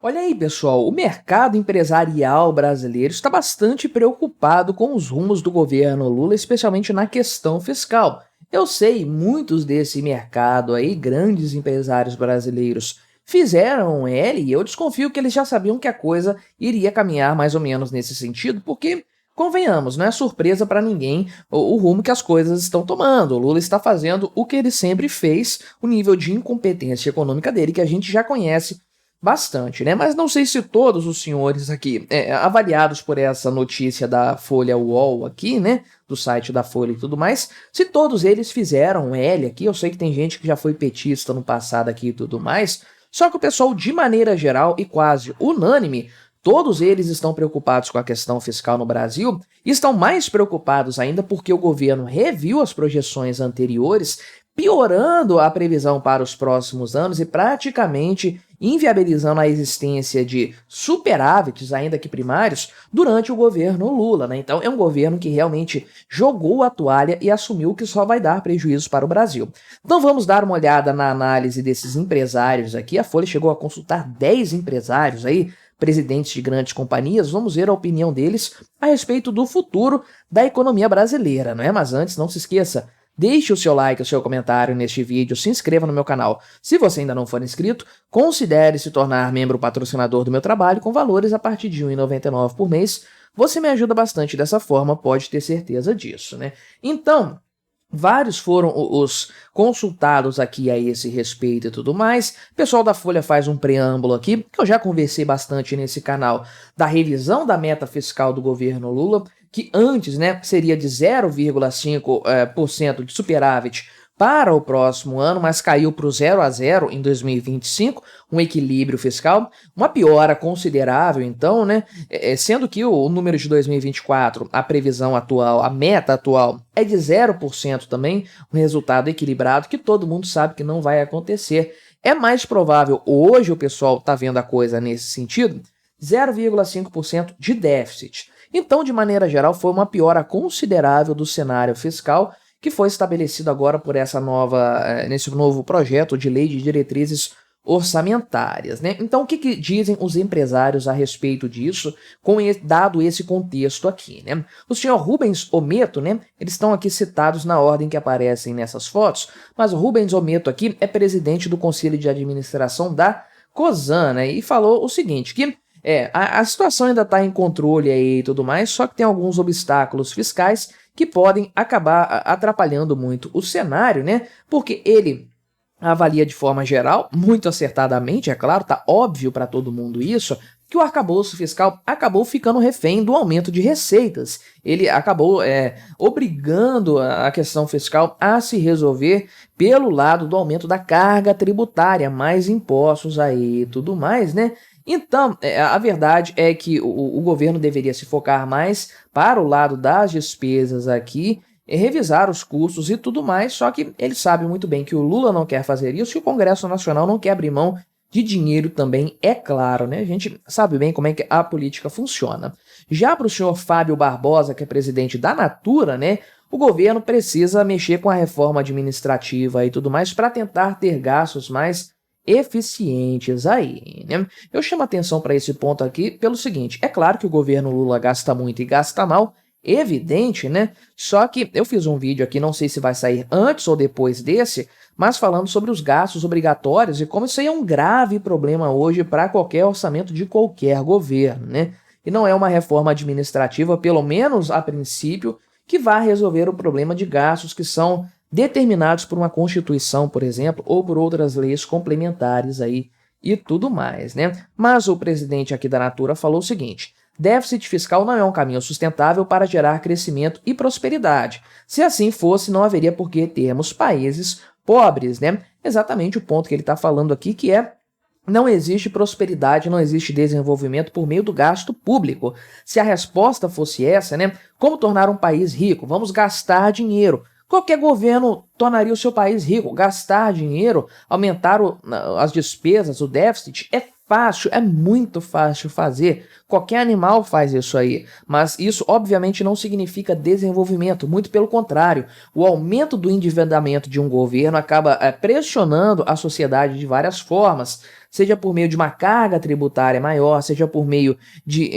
Olha aí, pessoal, o mercado empresarial brasileiro está bastante preocupado com os rumos do governo Lula, especialmente na questão fiscal. Eu sei, muitos desse mercado aí, grandes empresários brasileiros, fizeram L e eu desconfio que eles já sabiam que a coisa iria caminhar mais ou menos nesse sentido, porque, convenhamos, não é surpresa para ninguém o rumo que as coisas estão tomando. O Lula está fazendo o que ele sempre fez, o nível de incompetência econômica dele, que a gente já conhece bastante, né? Mas não sei se todos os senhores aqui, avaliados por essa notícia da Folha UOL aqui, né? Do site da Folha e tudo mais, se todos eles fizeram L aqui, eu sei que tem gente que já foi petista no passado aqui e tudo mais, só que o pessoal, de maneira geral e quase unânime, todos eles estão preocupados com a questão fiscal no Brasil e estão mais preocupados ainda porque o governo reviu as projeções anteriores, piorando a previsão para os próximos anos e praticamente inviabilizando a existência de superávites, ainda que primários, durante o governo Lula, né? Então é um governo que realmente jogou a toalha e assumiu que só vai dar prejuízo para o Brasil. Então vamos dar uma olhada na análise desses empresários aqui. A Folha chegou a consultar 10 empresários aí, presidentes de grandes companhias. Vamos ver a opinião deles a respeito do futuro da economia brasileira, não é? Mas antes, não se esqueça, deixe o seu like, o seu comentário neste vídeo, se inscreva no meu canal. Se você ainda não for inscrito, considere se tornar membro patrocinador do meu trabalho com valores a partir de R$ 1,99 por mês. Você me ajuda bastante dessa forma, pode ter certeza disso, né? Então, vários foram os consultados aqui a esse respeito e tudo mais. O pessoal da Folha faz um preâmbulo aqui, que eu já conversei bastante nesse canal, da revisão da meta fiscal do governo Lula, que antes, né, seria de 0,5% de superávit para o próximo ano, mas caiu para o 0 a 0 em 2025, um equilíbrio fiscal, uma piora considerável então, né, sendo que o número de 2024, a previsão atual, a meta atual é de 0% também, um resultado equilibrado que todo mundo sabe que não vai acontecer. É mais provável, hoje o pessoal está vendo a coisa nesse sentido, 0,5% de déficit. Então, de maneira geral, foi uma piora considerável do cenário fiscal que foi estabelecido agora por nesse novo projeto de lei de diretrizes orçamentárias, né? Então, o que dizem os empresários a respeito disso, dado esse contexto aqui, né? O senhor Rubens Ometo, né? Eles estão aqui citados na ordem que aparecem nessas fotos, mas o Rubens Ometo aqui é presidente do Conselho de Administração da Cosan, né? E falou o seguinte, que a situação ainda está em controle aí e tudo mais, só que tem alguns obstáculos fiscais que podem acabar atrapalhando muito o cenário, né? Porque ele avalia de forma geral, muito acertadamente, é claro, tá óbvio para todo mundo isso, que o arcabouço fiscal acabou ficando refém do aumento de receitas. Ele acabou obrigando a questão fiscal a se resolver pelo lado do aumento da carga tributária, mais impostos aí e tudo mais, né? Então, a verdade é que o governo deveria se focar mais para o lado das despesas aqui, revisar os custos e tudo mais, só que ele sabe muito bem que o Lula não quer fazer isso e o Congresso Nacional não quer abrir mão de dinheiro também, é claro, né? A gente sabe bem como é que a política funciona. Já para o senhor Fábio Barbosa, que é presidente da Natura, né? O governo precisa mexer com a reforma administrativa e tudo mais para tentar ter gastos mais eficientes aí, né? Eu chamo atenção para esse ponto aqui pelo seguinte, é claro que o governo Lula gasta muito e gasta mal, evidente, né? Só que eu fiz um vídeo aqui, não sei se vai sair antes ou depois desse, mas falando sobre os gastos obrigatórios e como isso aí é um grave problema hoje para qualquer orçamento de qualquer governo, né? E não é uma reforma administrativa, pelo menos a princípio, que vai resolver o problema de gastos que são determinados por uma Constituição, por exemplo, ou por outras leis complementares aí e tudo mais, né? Mas o presidente aqui da Natura falou o seguinte: déficit fiscal não é um caminho sustentável para gerar crescimento e prosperidade. Se assim fosse, não haveria por que termos países pobres, né? Exatamente o ponto que ele está falando aqui, que não existe prosperidade, não existe desenvolvimento por meio do gasto público. Se a resposta fosse essa, né? Como tornar um país rico? Vamos gastar dinheiro. Qualquer governo tornaria o seu país rico. Gastar dinheiro, aumentar as despesas, o déficit, é fácil, é muito fácil fazer. Qualquer animal faz isso aí, mas isso obviamente não significa desenvolvimento, muito pelo contrário. O aumento do endividamento de um governo acaba pressionando a sociedade de várias formas, seja por meio de uma carga tributária maior, seja por meio de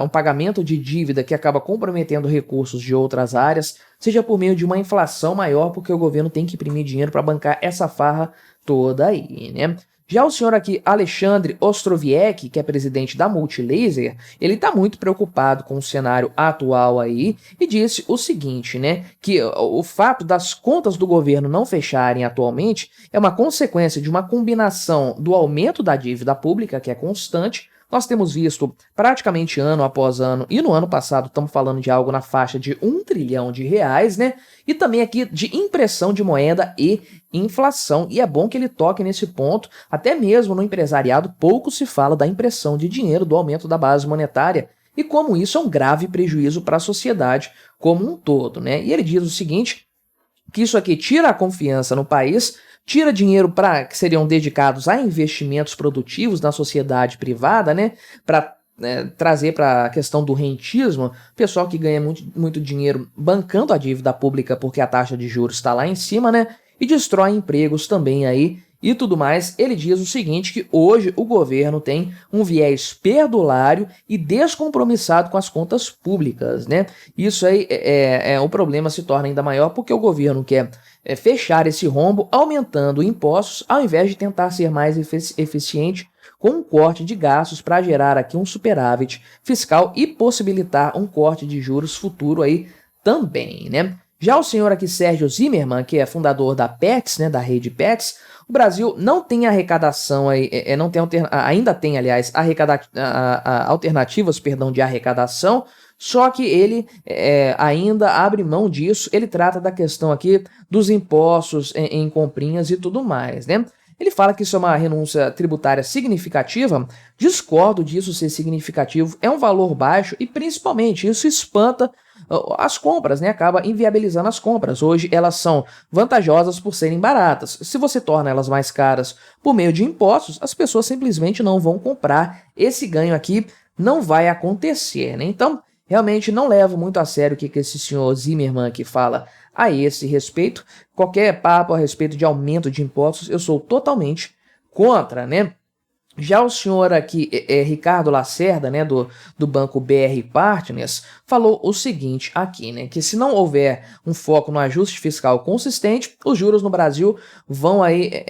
um pagamento de dívida que acaba comprometendo recursos de outras áreas, seja por meio de uma inflação maior, porque o governo tem que imprimir dinheiro para bancar essa farra toda aí, né? Já o senhor aqui, Alexandre Ostrowiecki, que é presidente da Multilaser, ele está muito preocupado com o cenário atual aí e disse o seguinte, né, que o fato das contas do governo não fecharem atualmente é uma consequência de uma combinação do aumento da dívida pública, que é constante. Nós temos visto praticamente ano após ano, e no ano passado estamos falando de algo na faixa de R$ 1 trilhão, né? E também aqui de impressão de moeda e inflação. E é bom que ele toque nesse ponto, até mesmo no empresariado pouco se fala da impressão de dinheiro, do aumento da base monetária, e como isso é um grave prejuízo para a sociedade como um todo, né? E ele diz o seguinte, que isso aqui tira a confiança no país, tira dinheiro que seriam dedicados a investimentos produtivos na sociedade privada, né? Para trazer para a questão do rentismo, pessoal que ganha muito dinheiro bancando a dívida pública porque a taxa de juros está lá em cima, né? E destrói empregos também aí e tudo mais. Ele diz o seguinte, que hoje o governo tem um viés perdulário e descompromissado com as contas públicas, né? Isso aí o problema se torna ainda maior porque o governo quer fechar esse rombo aumentando impostos ao invés de tentar ser mais eficiente com um corte de gastos para gerar aqui um superávit fiscal e possibilitar um corte de juros futuro aí também, né? Já o senhor aqui, Sérgio Zimmermann, que é fundador da Petz, né, da rede Petz, o Brasil não tem arrecadação aí, ainda tem, aliás, alternativas, perdão, de arrecadação, só que ele ainda abre mão disso. Ele trata da questão aqui dos impostos em comprinhas e tudo mais, né? Ele fala que isso é uma renúncia tributária significativa. Discordo disso ser significativo, é um valor baixo e principalmente isso espanta as compras, né? Acaba inviabilizando as compras. Hoje elas são vantajosas por serem baratas. Se você torna elas mais caras por meio de impostos, as pessoas simplesmente não vão comprar. Esse ganho aqui não vai acontecer, né? Então, realmente não levo muito a sério o que esse senhor Zimmermann aqui fala a esse respeito. Qualquer papo a respeito de aumento de impostos, eu sou totalmente contra, né? Já o senhor aqui, Ricardo Lacerda, né, do banco BR Partners, falou o seguinte aqui, né, que se não houver um foco no ajuste fiscal consistente, os juros no Brasil vão aí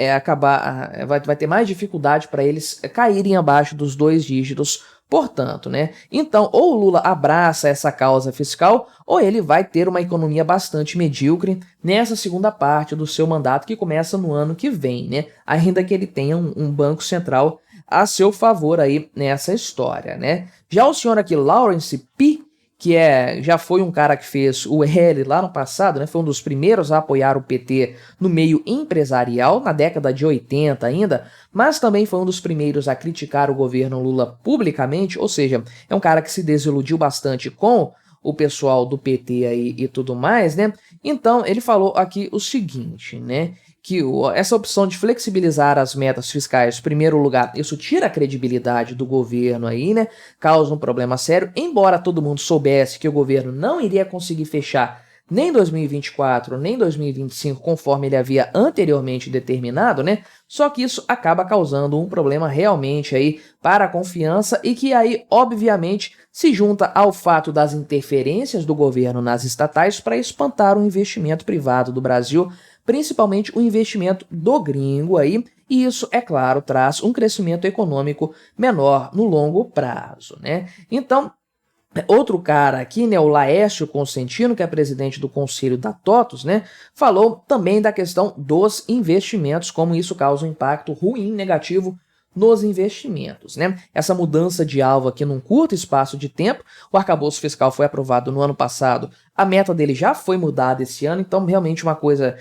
vai ter mais dificuldade para eles caírem abaixo dos 2 dígitos. Portanto, né, então ou o Lula abraça essa causa fiscal ou ele vai ter uma economia bastante medíocre nessa segunda parte do seu mandato que começa no ano que vem, né, ainda que ele tenha um banco central a seu favor aí nessa história, né. Já o senhor aqui, Lawrence P., que já foi um cara que fez o L lá no passado, né, foi um dos primeiros a apoiar o PT no meio empresarial, na década de 80 ainda, mas também foi um dos primeiros a criticar o governo Lula publicamente, ou seja, é um cara que se desiludiu bastante com o pessoal do PT aí e tudo mais, né? Então ele falou aqui o seguinte, né? Que essa opção de flexibilizar as metas fiscais, em primeiro lugar, isso tira a credibilidade do governo aí, né? Causa um problema sério, embora todo mundo soubesse que o governo não iria conseguir fechar nem 2024, nem 2025, conforme ele havia anteriormente determinado, né? Só que isso acaba causando um problema realmente aí para a confiança e que aí, obviamente, se junta ao fato das interferências do governo nas estatais para espantar o investimento privado do Brasil, principalmente o investimento do gringo aí, e isso, é claro, traz um crescimento econômico menor no longo prazo, né? Então, outro cara aqui, né, o Laércio Consentino, que é presidente do Conselho da TOTUS, né, falou também da questão dos investimentos, como isso causa um impacto ruim, negativo nos investimentos, né? Essa mudança de alvo aqui num curto espaço de tempo, o arcabouço fiscal foi aprovado no ano passado, a meta dele já foi mudada esse ano, então realmente uma coisa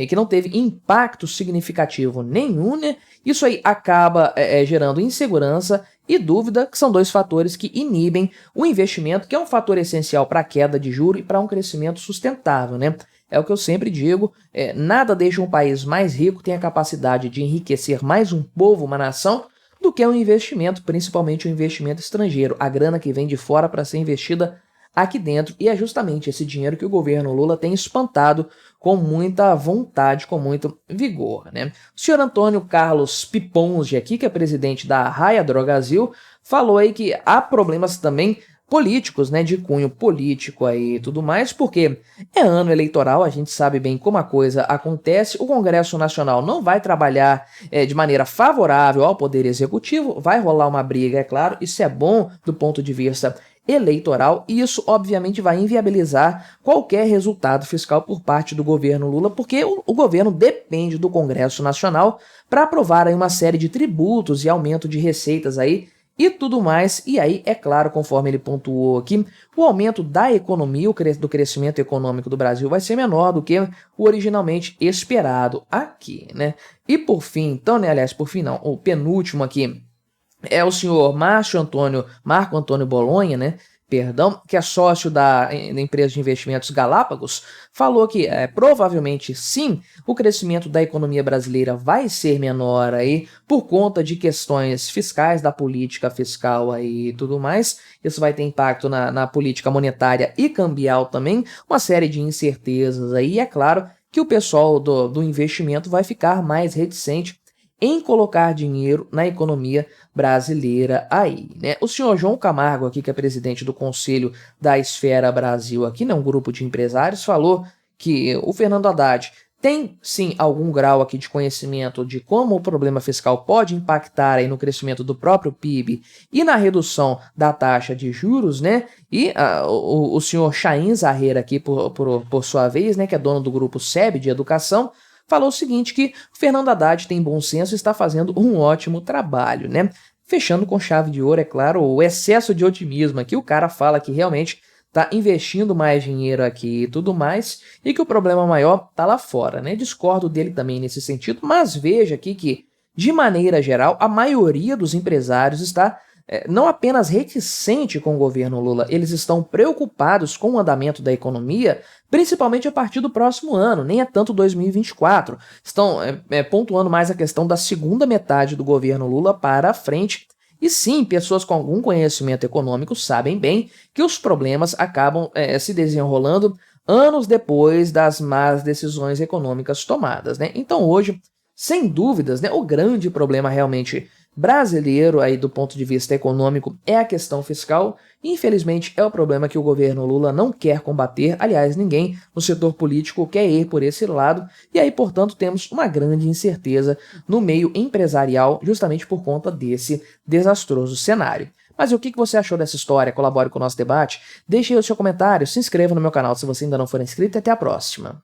que não teve impacto significativo nenhum, né? Isso aí acaba gerando insegurança e dúvida, que são 2 fatores que inibem o investimento, que é um fator essencial para a queda de juros e para um crescimento sustentável, né? É o que eu sempre digo, nada deixa um país mais rico, tem a capacidade de enriquecer mais um povo, uma nação, do que um investimento, principalmente um investimento estrangeiro, a grana que vem de fora para ser investida aqui dentro, e é justamente esse dinheiro que o governo Lula tem espantado com muita vontade, com muito vigor, né? O senhor Antônio Carlos Pipongi aqui, que é presidente da Raia Drogasil, falou aí que há problemas também políticos, né, de cunho político aí e tudo mais, porque é ano eleitoral, a gente sabe bem como a coisa acontece, o Congresso Nacional não vai trabalhar de maneira favorável ao Poder Executivo, vai rolar uma briga, é claro, isso é bom do ponto de vista eleitoral, e isso obviamente vai inviabilizar qualquer resultado fiscal por parte do governo Lula, porque o governo depende do Congresso Nacional para aprovar aí uma série de tributos e aumento de receitas aí e tudo mais. E aí, é claro, conforme ele pontuou aqui, o aumento da economia, do crescimento econômico do Brasil vai ser menor do que o originalmente esperado aqui, né? E por fim, então, né, aliás, por fim não, o penúltimo aqui é o senhor Marco Antônio Bolonha, né? Perdão, que é sócio da empresa de investimentos Galápagos, falou que provavelmente sim, o crescimento da economia brasileira vai ser menor aí por conta de questões fiscais, da política fiscal aí e tudo mais. Isso vai ter impacto na política monetária e cambial também, uma série de incertezas aí. E é claro que o pessoal do investimento vai ficar mais reticente em colocar dinheiro na economia brasileira aí, né? O senhor João Camargo aqui, que é presidente do Conselho da Esfera Brasil aqui, né, um grupo de empresários, falou que o Fernando Haddad tem sim algum grau aqui de conhecimento de como o problema fiscal pode impactar aí no crescimento do próprio PIB e na redução da taxa de juros, né? E o senhor Chaim Zarreira aqui, por sua vez, né, que é dono do grupo SEB de Educação, falou o seguinte, que o Fernando Haddad tem bom senso e está fazendo um ótimo trabalho, né? Fechando com chave de ouro, é claro, o excesso de otimismo aqui, o cara fala que realmente está investindo mais dinheiro aqui e tudo mais, e que o problema maior está lá fora, né? Discordo dele também nesse sentido, mas veja aqui que, de maneira geral, a maioria dos empresários está não apenas reticente com o governo Lula, eles estão preocupados com o andamento da economia, principalmente a partir do próximo ano, nem é tanto 2024. Estão pontuando mais a questão da segunda metade do governo Lula para frente. E sim, pessoas com algum conhecimento econômico sabem bem que os problemas acabam se desenrolando anos depois das más decisões econômicas tomadas, né? Então hoje, sem dúvidas, né, o grande problema realmente brasileiro aí do ponto de vista econômico é a questão fiscal. Infelizmente é o problema que o governo Lula não quer combater, aliás, ninguém no setor político quer ir por esse lado, e aí, portanto, temos uma grande incerteza no meio empresarial justamente por conta desse desastroso cenário. Mas e o que você achou dessa história? Colabore com o nosso debate, deixe aí o seu comentário, se inscreva no meu canal se você ainda não for inscrito e até a próxima.